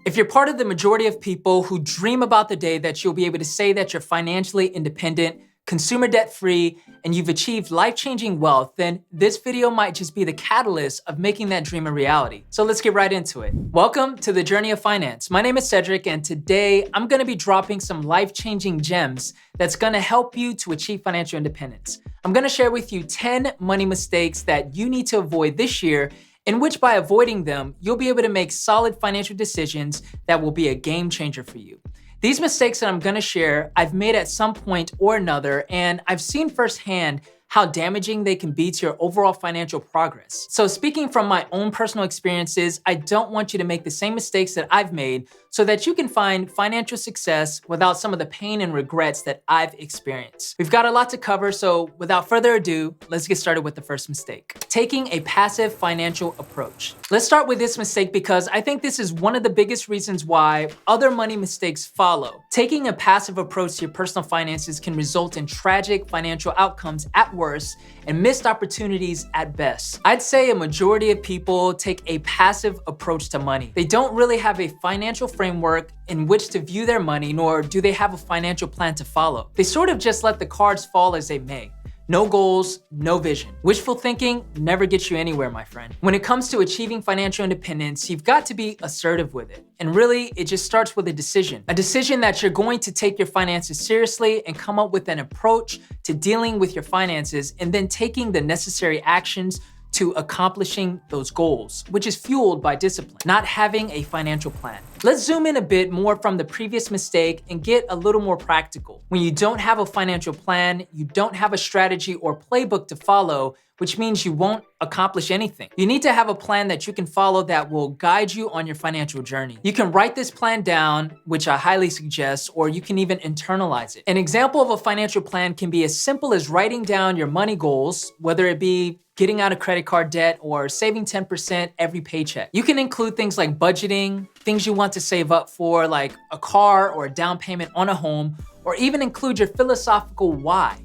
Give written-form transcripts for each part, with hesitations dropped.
If you're part of the majority of people who dream about the day that you'll be able to say that you're financially independent, consumer debt-free, and you've achieved life-changing wealth, then this video might just be the catalyst of making that dream a reality. So let's get right into it. Welcome to the Journey of Finance. My name is Cedric, and today I'm gonna be dropping some life-changing gems that's gonna help you to achieve financial independence. I'm gonna share with you 10 money mistakes that you need to avoid this year, in which by avoiding them, you'll be able to make solid financial decisions that will be a game changer for you. These mistakes that I'm gonna share, I've made at some point or another, and I've seen firsthand how damaging they can be to your overall financial progress. So speaking from my own personal experiences, I don't want you to make the same mistakes that I've made so that you can find financial success without some of the pain and regrets that I've experienced. We've got a lot to cover, so without further ado, let's get started with the first mistake. Taking a passive financial approach. Let's start with this mistake because I think this is one of the biggest reasons why other money mistakes follow. Taking a passive approach to your personal finances can result in tragic financial outcomes at worst and missed opportunities at best. I'd say a majority of people take a passive approach to money. They don't really have a financial framework in which to view their money, nor do they have a financial plan to follow. They sort of just let the cards fall as they may. No goals, no vision. Wishful thinking never gets you anywhere, my friend. When it comes to achieving financial independence, you've got to be assertive with it. And really, it just starts with a decision. A decision that you're going to take your finances seriously and come up with an approach to dealing with your finances and then taking the necessary actions to accomplishing those goals, which is fueled by discipline, not having a financial plan. Let's zoom in a bit more from the previous mistake and get a little more practical. When you don't have a financial plan, you don't have a strategy or playbook to follow, which means you won't accomplish anything. You need to have a plan that you can follow that will guide you on your financial journey. You can write this plan down, which I highly suggest, or you can even internalize it. An example of a financial plan can be as simple as writing down your money goals, whether it be getting out of credit card debt or saving 10% every paycheck. You can include things like budgeting, things you want to save up for, like a car or a down payment on a home, or even include your philosophical why.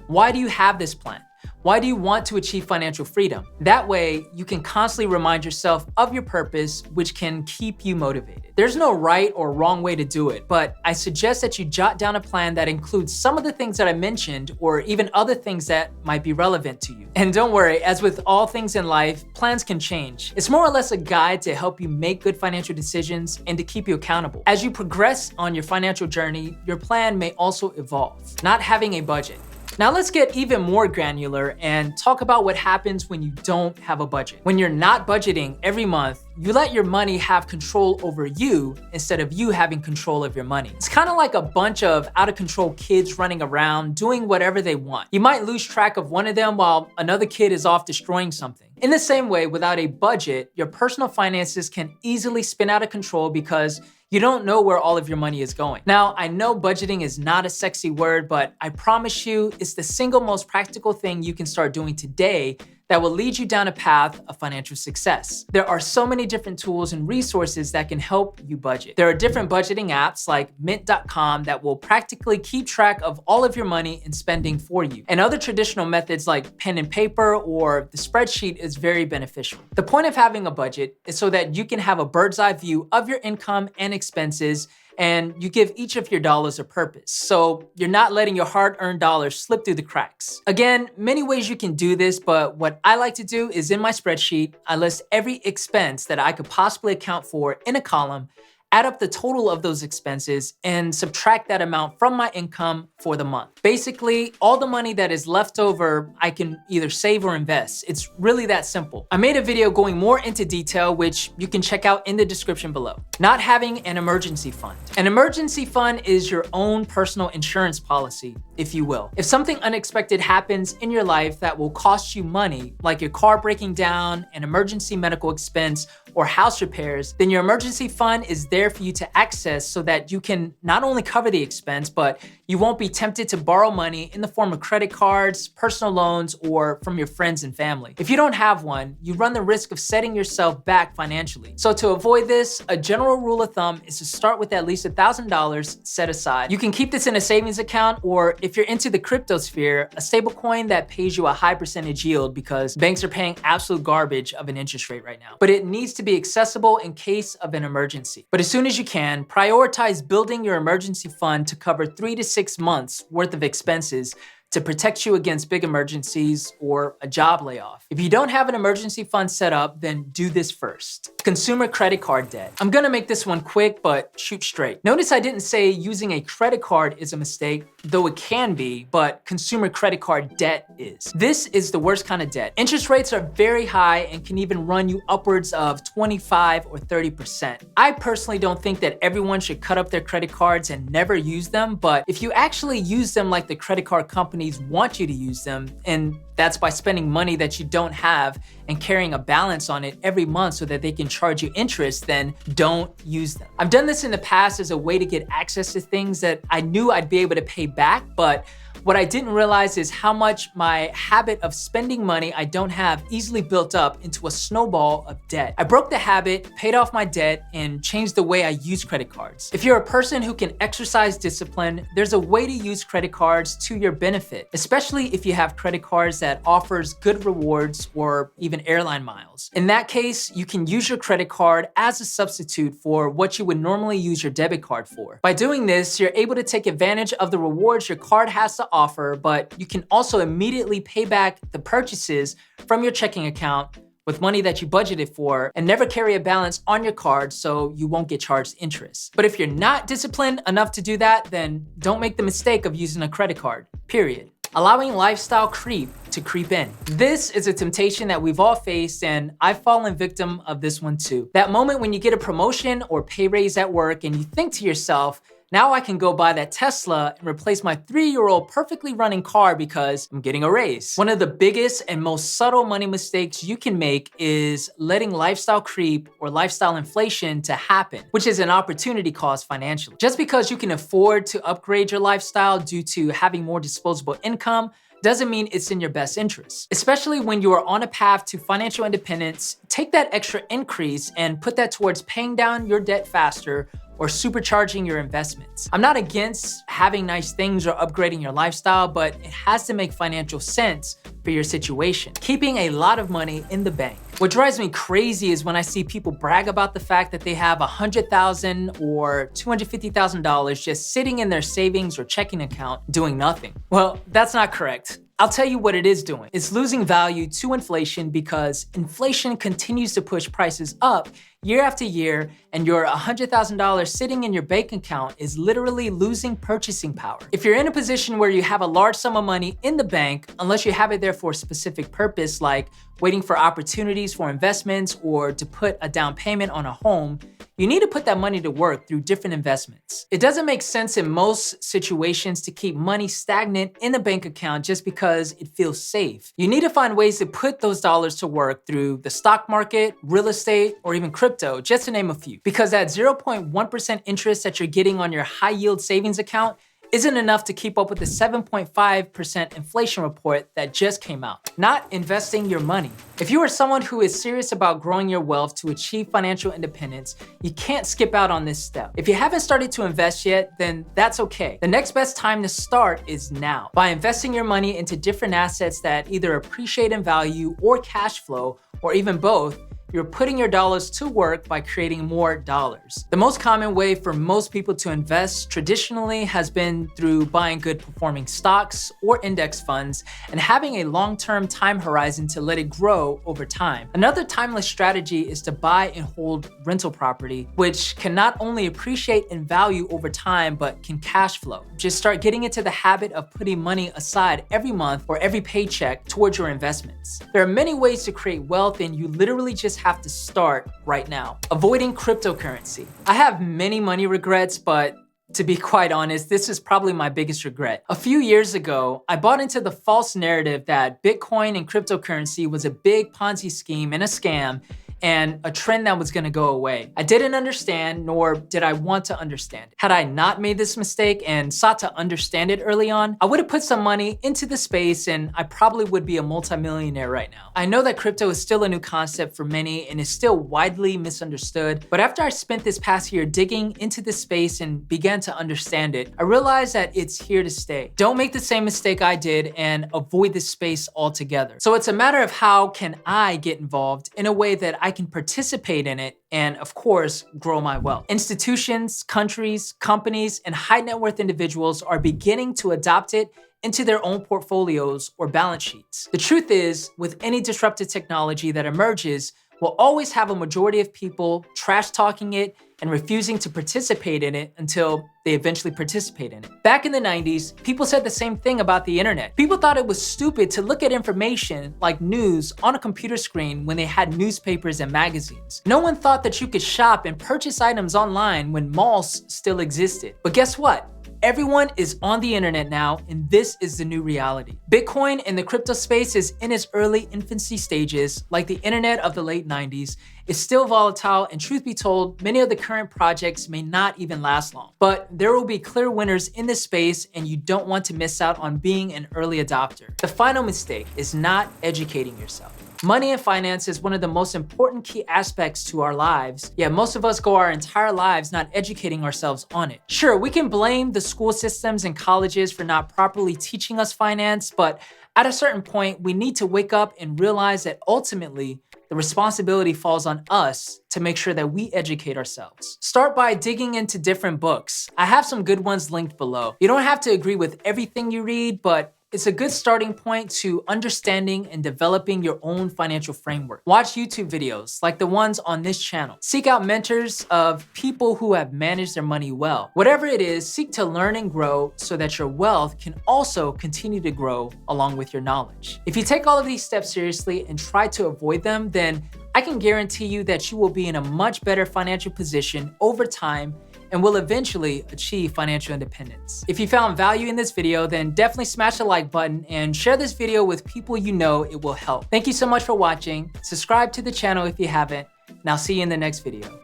Why do you have this plan? Why do you want to achieve financial freedom? That way, you can constantly remind yourself of your purpose, which can keep you motivated. There's no right or wrong way to do it, but I suggest that you jot down a plan that includes some of the things that I mentioned, or even other things that might be relevant to you. And don't worry, as with all things in life, plans can change. It's more or less a guide to help you make good financial decisions and to keep you accountable. As you progress on your financial journey, your plan may also evolve. Not having a budget. Now let's get even more granular and talk about what happens when you don't have a budget. When you're not budgeting every month, you let your money have control over you instead of you having control of your money. It's kind of like a bunch of out of control kids running around doing whatever they want. You might lose track of one of them while another kid is off destroying something. In the same way, without a budget, your personal finances can easily spin out of control because you don't know where all of your money is going. Now, I know budgeting is not a sexy word, but I promise you it's the single most practical thing you can start doing today that will lead you down a path of financial success. There are so many different tools and resources that can help you budget. There are different budgeting apps like Mint.com that will practically keep track of all of your money and spending for you. And other traditional methods like pen and paper or the spreadsheet is very beneficial. The point of having a budget is so that you can have a bird's eye view of your income and expenses, and you give each of your dollars a purpose. So you're not letting your hard-earned dollars slip through the cracks. Again, many ways you can do this, but what I like to do is in my spreadsheet, I list every expense that I could possibly account for in a column, add up the total of those expenses, and subtract that amount from my income for the month. Basically, all the money that is left over, I can either save or invest. It's really that simple. I made a video going more into detail, which you can check out in the description below. Not having an emergency fund. An emergency fund is your own personal insurance policy, if you will. If something unexpected happens in your life that will cost you money, like your car breaking down, an emergency medical expense, or house repairs, then your emergency fund is there for you to access so that you can not only cover the expense, but you won't be tempted to borrow money in the form of credit cards, personal loans, or from your friends and family. If you don't have one, you run the risk of setting yourself back financially. So to avoid this, a general rule of thumb is to start with at least $1,000 set aside. You can keep this in a savings account, or if you're into the crypto sphere, a stablecoin that pays you a high percentage yield because banks are paying absolute garbage of an interest rate right now. But it needs to be accessible in case of an emergency. But as soon as you can, prioritize building your emergency fund to cover 3 to 6 months worth of expenses to protect you against big emergencies or a job layoff. If you don't have an emergency fund set up, then do this first. Consumer credit card debt. I'm gonna make this one quick, but shoot straight. Notice I didn't say using a credit card is a mistake, though it can be, but consumer credit card debt is. This is the worst kind of debt. Interest rates are very high and can even run you upwards of 25 or 30%. I personally don't think that everyone should cut up their credit cards and never use them, but if you actually use them like the credit card companies want you to use them, and that's by spending money that you don't have and carrying a balance on it every month so that they can charge you interest, then don't use them. I've done this in the past as a way to get access to things that I knew I'd be able to pay back, but what I didn't realize is how much my habit of spending money I don't have easily built up into a snowball of debt. I broke the habit, paid off my debt, and changed the way I use credit cards. If you're a person who can exercise discipline, there's a way to use credit cards to your benefit, especially if you have credit cards that offers good rewards or even airline miles. In that case, you can use your credit card as a substitute for what you would normally use your debit card for. By doing this, you're able to take advantage of the rewards your card has to offer, but you can also immediately pay back the purchases from your checking account with money that you budgeted for and never carry a balance on your card so you won't get charged interest. But if you're not disciplined enough to do that, then don't make the mistake of using a credit card, period. Allowing lifestyle creep to creep in. This is a temptation that we've all faced, and I've fallen victim of this one too. That moment when you get a promotion or pay raise at work and you think to yourself, now I can go buy that Tesla and replace my 3-year-old perfectly running car because I'm getting a raise. One of the biggest and most subtle money mistakes you can make is letting lifestyle creep or lifestyle inflation to happen, which is an opportunity cost financially. Just because you can afford to upgrade your lifestyle due to having more disposable income doesn't mean it's in your best interest. Especially when you are on a path to financial independence, take that extra increase and put that towards paying down your debt faster or supercharging your investments. I'm not against having nice things or upgrading your lifestyle, but it has to make financial sense for your situation. Keeping a lot of money in the bank. What drives me crazy is when I see people brag about the fact that they have $100,000 or $250,000 just sitting in their savings or checking account doing nothing. Well, that's not correct. I'll tell you what it is doing. It's losing value to inflation because inflation continues to push prices up year after year, and your $100,000 sitting in your bank account is literally losing purchasing power. If you're in a position where you have a large sum of money in the bank, unless you have it there for a specific purpose like waiting for opportunities for investments or to put a down payment on a home, you need to put that money to work through different investments. It doesn't make sense in most situations to keep money stagnant in a bank account just because it feels safe. You need to find ways to put those dollars to work through the stock market, real estate, or even crypto, just to name a few. Because that 0.1% interest that you're getting on your high yield savings account isn't enough to keep up with the 7.5% inflation report that just came out. Not investing your money. If you are someone who is serious about growing your wealth to achieve financial independence, you can't skip out on this step. If you haven't started to invest yet, then that's okay. The next best time to start is now. By investing your money into different assets that either appreciate in value or cash flow, or even both, you're putting your dollars to work by creating more dollars. The most common way for most people to invest traditionally has been through buying good performing stocks or index funds and having a long-term time horizon to let it grow over time. Another timeless strategy is to buy and hold rental property, which can not only appreciate in value over time, but can cash flow. Just start getting into the habit of putting money aside every month or every paycheck towards your investments. There are many ways to create wealth, and you literally just have to start right now. Avoiding cryptocurrency. I have many money regrets, but to be quite honest, this is probably my biggest regret. A few years ago, I bought into the false narrative that Bitcoin and cryptocurrency was a big Ponzi scheme and a scam, and a trend that was gonna go away. I didn't understand, nor did I want to understand. Had I not made this mistake and sought to understand it early on, I would have put some money into the space and I probably would be a multimillionaire right now. I know that crypto is still a new concept for many and is still widely misunderstood, but after I spent this past year digging into this space and began to understand it, I realized that it's here to stay. Don't make the same mistake I did and avoid this space altogether. So it's a matter of how can I get involved in a way that I can participate in it and, of course, grow my wealth. Institutions, countries, companies, and high net worth individuals are beginning to adopt it into their own portfolios or balance sheets. The truth is, with any disruptive technology that emerges, we'll always have a majority of people trash talking it and refusing to participate in it until they eventually participate in it. Back in the 90s, people said the same thing about the internet. People thought it was stupid to look at information like news on a computer screen when they had newspapers and magazines. No one thought that you could shop and purchase items online when malls still existed. But guess what? Everyone is on the internet now, and this is the new reality. Bitcoin and the crypto space is in its early infancy stages, like the internet of the late 90s. It's still volatile, and truth be told, many of the current projects may not even last long. But there will be clear winners in this space, and you don't want to miss out on being an early adopter. The final mistake is not educating yourself. Money and finance is one of the most important key aspects to our lives, yet most of us go our entire lives not educating ourselves on it. Sure, we can blame the school systems and colleges for not properly teaching us finance, but at a certain point, we need to wake up and realize that ultimately, the responsibility falls on us to make sure that we educate ourselves. Start by digging into different books. I have some good ones linked below. You don't have to agree with everything you read, but it's a good starting point to understanding and developing your own financial framework. Watch YouTube videos like the ones on this channel. Seek out mentors of people who have managed their money well. Whatever it is, seek to learn and grow so that your wealth can also continue to grow along with your knowledge. If you take all of these steps seriously and try to avoid them, then I can guarantee you that you will be in a much better financial position over time and will eventually achieve financial independence. If you found value in this video, then definitely smash the like button and share this video with people you know it will help. Thank you so much for watching. Subscribe to the channel if you haven't, and I'll see you in the next video.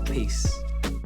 Peace.